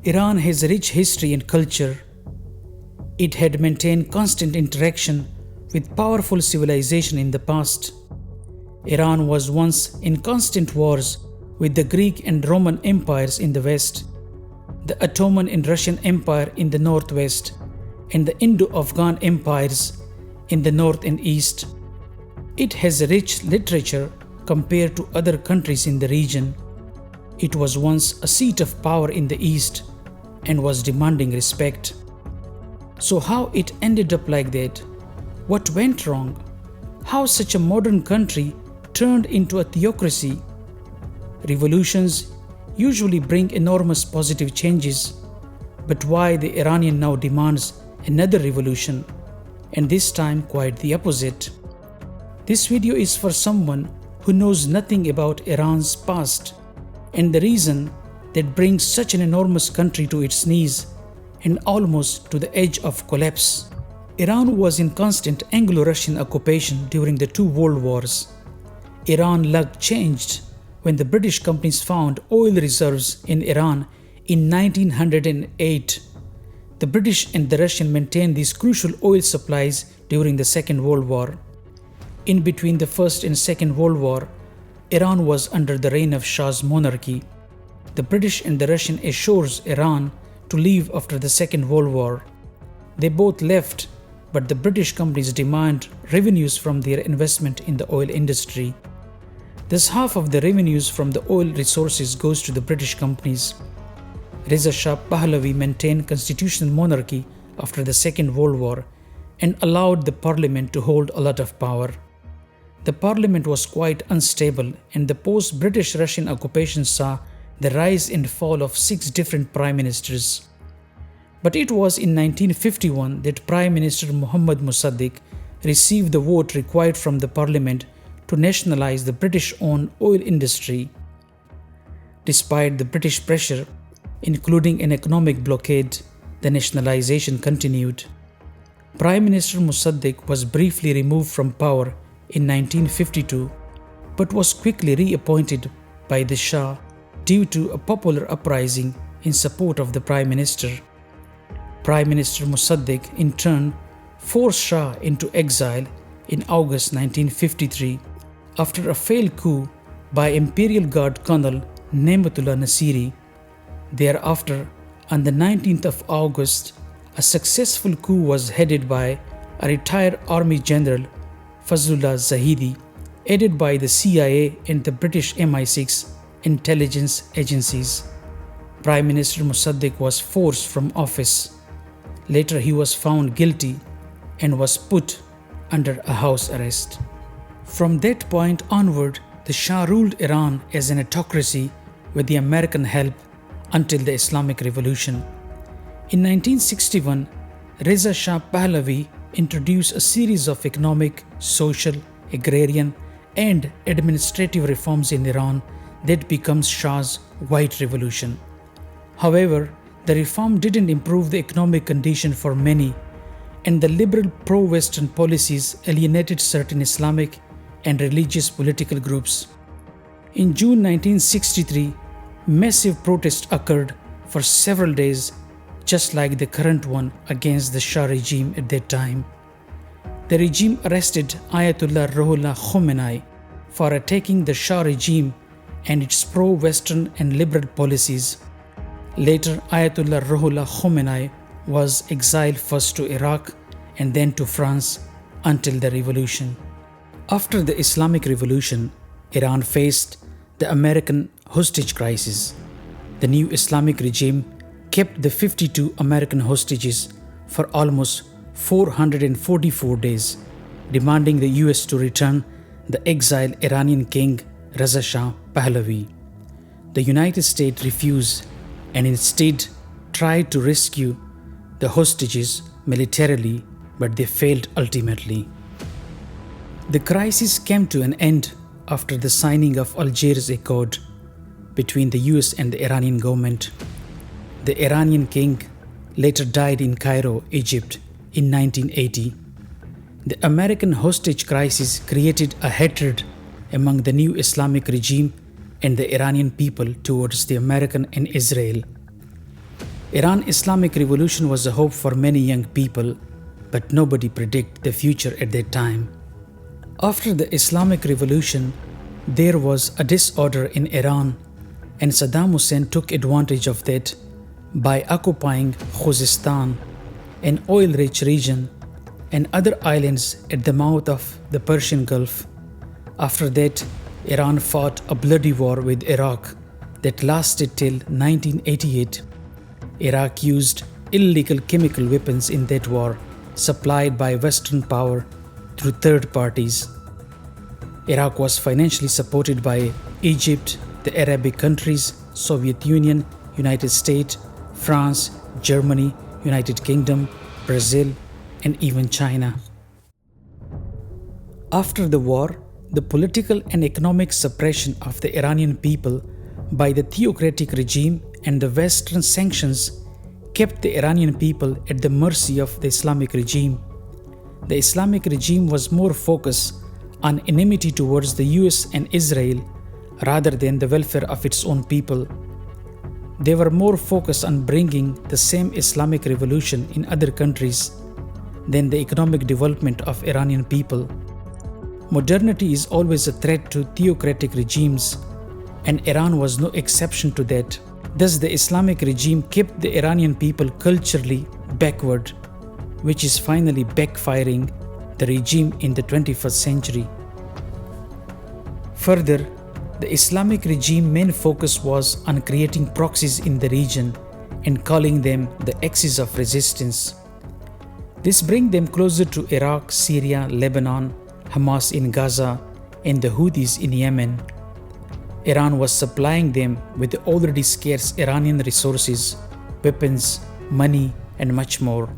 Iran has a rich history and culture. It had maintained constant interaction with powerful civilization in the past. Iran was once in constant wars with the Greek and Roman empires in the west, the Ottoman and Russian Empire in the northwest, and the Indo-Afghan empires in the north and east. It has a rich literature compared to other countries in the region. It was once a seat of power in the east and was demanding respect. So how it ended up like that? What went wrong? How such a modern country turned into a theocracy? Revolutions usually bring enormous positive changes, but why the Iranian now demands another revolution, and this time quite the opposite? This video is for someone who knows nothing about Iran's past and the reason that brings such an enormous country to its knees and almost to the edge of collapse. Iran was in constant Anglo-Russian occupation during the two world wars. Iran luck changed when the British companies found oil reserves in Iran in 1908. The British and the Russian maintained these crucial oil supplies during the Second World War. In between the First and Second World War, Iran was under the reign of Shah's monarchy. The British and the Russian assures Iran to leave after the Second World War. They both left, but the British companies demand revenues from their investment in the oil industry. Thus, half of the revenues from the oil resources goes to the British companies. Reza Shah Pahlavi maintained constitutional monarchy after the Second World War and allowed the parliament to hold a lot of power. The parliament was quite unstable, and the post-British Russian occupation saw the rise and fall of 6 different prime ministers. But it was in 1951 that Prime Minister Mohammad Mossadegh received the vote required from the parliament to nationalize the British-owned oil industry. Despite the British pressure, including an economic blockade, the nationalization continued. Prime Minister Mossadegh was briefly removed from power in 1952, but was quickly reappointed by the Shah due to a popular uprising in support of the Prime Minister. Prime Minister Mossadegh, in turn, forced Shah into exile in August 1953 after a failed coup by Imperial Guard Colonel Nematullah Nasiri. Thereafter, on the 19th of August, a successful coup was headed by a retired Army General, Fazlullah Zahidi, aided by the CIA and the British MI6 intelligence agencies. Prime Minister Mossadegh was forced from office. Later, he was found guilty and was put under a house arrest. From that point onward, the Shah ruled Iran as an autocracy with the American help until the Islamic Revolution. In 1961, Reza Shah Pahlavi introduced a series of economic, social, agrarian, and administrative reforms in Iran that becomes Shah's White Revolution. However, the reform didn't improve the economic condition for many, and the liberal pro-Western policies alienated certain Islamic and religious political groups. In June 1963, massive protests occurred for several days, just like the current one against the Shah regime at that time. The regime arrested Ayatollah Ruhollah Khomeini for attacking the Shah regime and its pro-Western and liberal policies. Later, Ayatollah Ruhollah Khomeini was exiled first to Iraq and then to France until the revolution. After the Islamic Revolution, Iran faced the American hostage crisis. The new Islamic regime kept the 52 American hostages for almost 444 days, demanding the US to return the exiled Iranian king Reza Shah Pahlavi. The United States refused and instead tried to rescue the hostages militarily, but they failed ultimately. The crisis came to an end after the signing of Algiers Accord between the US and the Iranian government. The Iranian king later died in Cairo, Egypt in 1980. The American hostage crisis created a hatred among the new Islamic regime and the Iranian people towards the American and Israel. Iran Islamic Revolution was a hope for many young people, but nobody predicted the future at that time. After the Islamic Revolution, there was a disorder in Iran, and Saddam Hussein took advantage of that by occupying Khuzestan, an oil-rich region, and other islands at the mouth of the Persian Gulf. After that, Iran fought a bloody war with Iraq that lasted till 1988. Iraq used illegal chemical weapons in that war, supplied by Western power through third parties. Iraq was financially supported by Egypt, the Arabic countries, Soviet Union, United States, France, Germany, United Kingdom, Brazil, and even China. After the war, the political and economic suppression of the Iranian people by the theocratic regime and the Western sanctions kept the Iranian people at the mercy of the Islamic regime. The Islamic regime was more focused on enmity towards the US and Israel rather than the welfare of its own people. They were more focused on bringing the same Islamic revolution in other countries than the economic development of Iranian people. Modernity is always a threat to theocratic regimes, and Iran was no exception to that. Thus, the Islamic regime kept the Iranian people culturally backward, which is finally backfiring the regime in the 21st century. Further, the Islamic regime main focus was on creating proxies in the region and calling them the axis of resistance. This brings them closer to Iraq, Syria, Lebanon, Hamas in Gaza, and the Houthis in Yemen. Iran was supplying them with the already scarce Iranian resources, weapons, money, and much more.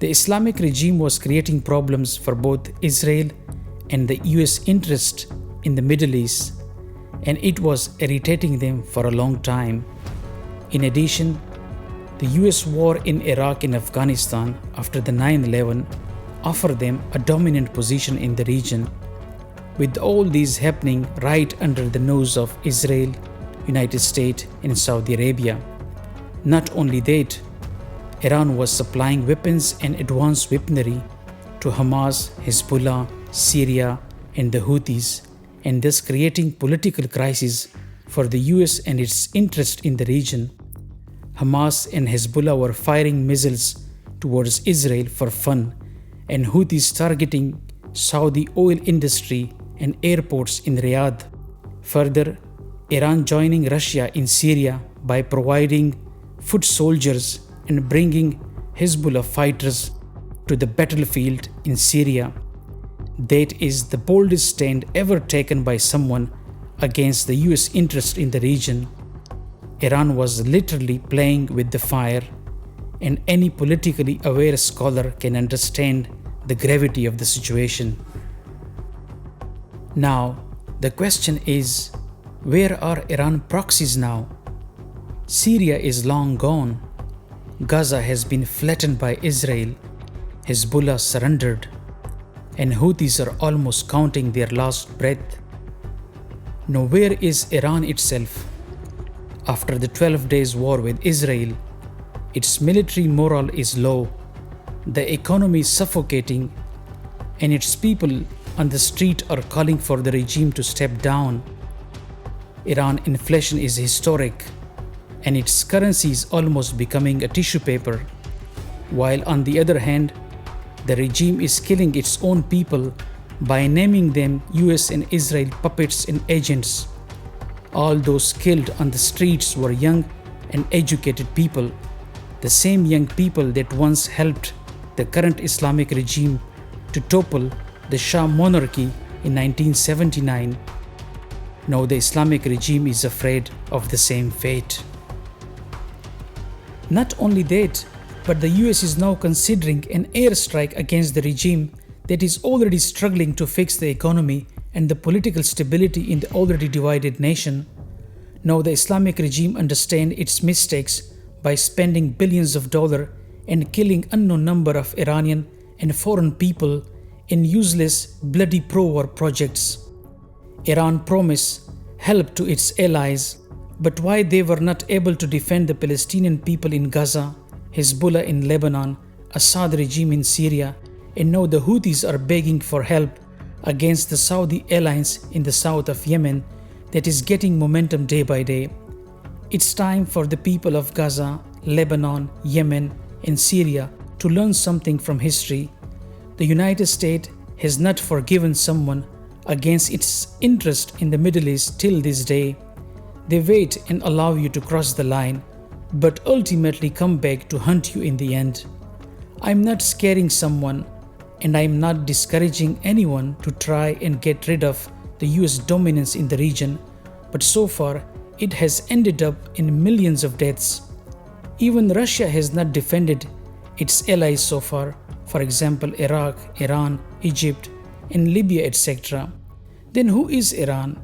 The Islamic regime was creating problems for both Israel and the US interest in the Middle East, and it was irritating them for a long time. In addition, the US war in Iraq and Afghanistan after the 9/11 offered them a dominant position in the region. With all these happening right under the nose of Israel, United States, and Saudi Arabia. Not only that, Iran was supplying weapons and advanced weaponry to Hamas, Hezbollah, Syria, and the Houthis, and thus creating political crisis for the US and its interest in the region. Hamas and Hezbollah were firing missiles towards Israel for fun, and Houthis targeting Saudi oil industry and airports in Riyadh. Further, Iran joining Russia in Syria by providing foot soldiers and bringing Hezbollah fighters to the battlefield in Syria. That is the boldest stand ever taken by someone against the US interest in the region. Iran was literally playing with the fire, and any politically aware scholar can understand the gravity of the situation. Now, the question is, where are Iran proxies now? Syria is long gone. Gaza has been flattened by Israel. Hezbollah surrendered, and Houthis are almost counting their last breath. Now, where is Iran itself? After the 12 days war with Israel, its military morale is low, the economy is suffocating, and its people on the street are calling for the regime to step down. Iran inflation is historic, and its currency is almost becoming a tissue paper, while on the other hand, the regime is killing its own people by naming them US and Israel puppets and agents. All those killed on the streets were young and educated people, the same young people that once helped the current Islamic regime to topple the Shah monarchy in 1979. Now the Islamic regime is afraid of the same fate. Not only that, but the US is now considering an airstrike against the regime that is already struggling to fix the economy and the political stability in the already divided nation. Now the Islamic regime understands its mistakes by spending billions of dollars and killing unknown number of Iranian and foreign people in useless, bloody pro-war projects. Iran promised help to its allies, but why they were not able to defend the Palestinian people in Gaza Hezbollah in Lebanon, Assad regime in Syria, and now the Houthis are begging for help against the Saudi alliance in the south of Yemen that is getting momentum day by day. It's time for the people of Gaza, Lebanon, Yemen, and Syria to learn something from history. The United States has not forgiven someone against its interest in the Middle East till this day. They wait and allow you to cross the line, but ultimately come back to hunt you in the end. I'm not scaring someone, and I'm not discouraging anyone to try and get rid of the US dominance in the region, but so far it has ended up in millions of deaths. Even Russia has not defended its allies so far, for example Iraq, Iran, Egypt, and Libya, etc. Then who is Iran?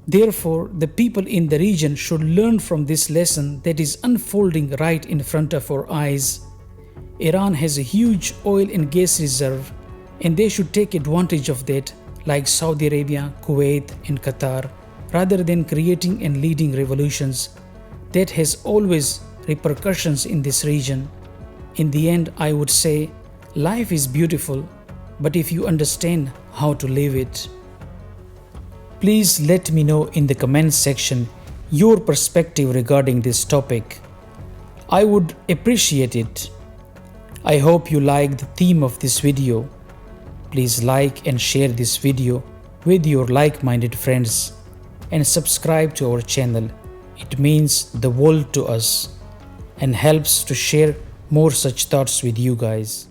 Therefore, the people in the region should learn from this lesson that is unfolding right in front of our eyes. Iran has a huge oil and gas reserve, and they should take advantage of that, like Saudi Arabia, Kuwait, and Qatar, rather than creating and leading revolutions. That has always repercussions in this region. In the end, I would say, life is beautiful, but if you understand how to live it. Please let me know in the comments section your perspective regarding this topic. I would appreciate it. I hope you like the theme of this video. Please like and share this video with your like-minded friends and subscribe to our channel. It means the world to us and helps to share more such thoughts with you guys.